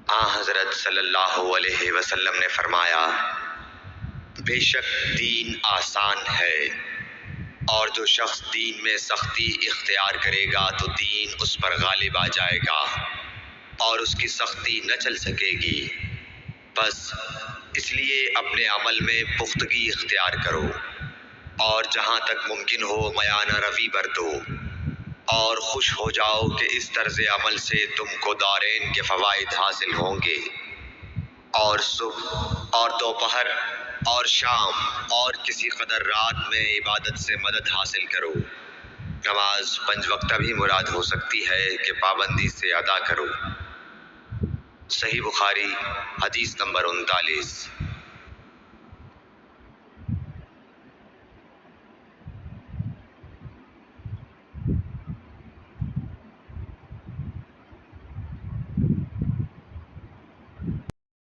حضرت صلی اللہ علیہ وسلم نے فرمایا، بے شک دین آسان ہے، اور جو شخص دین میں سختی اختیار کرے گا تو دین اس پر غالب آ جائے گا اور اس کی سختی نہ چل سکے گی۔ بس اس لیے اپنے عمل میں پختگی اختیار کرو اور جہاں تک ممکن ہو میانہ روی برتو، اور خوش ہو جاؤ کہ اس طرز عمل سے تم کو دارین کے فوائد حاصل ہوں گے۔ اور صبح اور دوپہر اور شام اور کسی قدر رات میں عبادت سے مدد حاصل کرو۔ نماز 5 وقتہ بھی مراد ہو سکتی ہے کہ پابندی سے ادا کرو۔ صحیح بخاری حدیث نمبر 39۔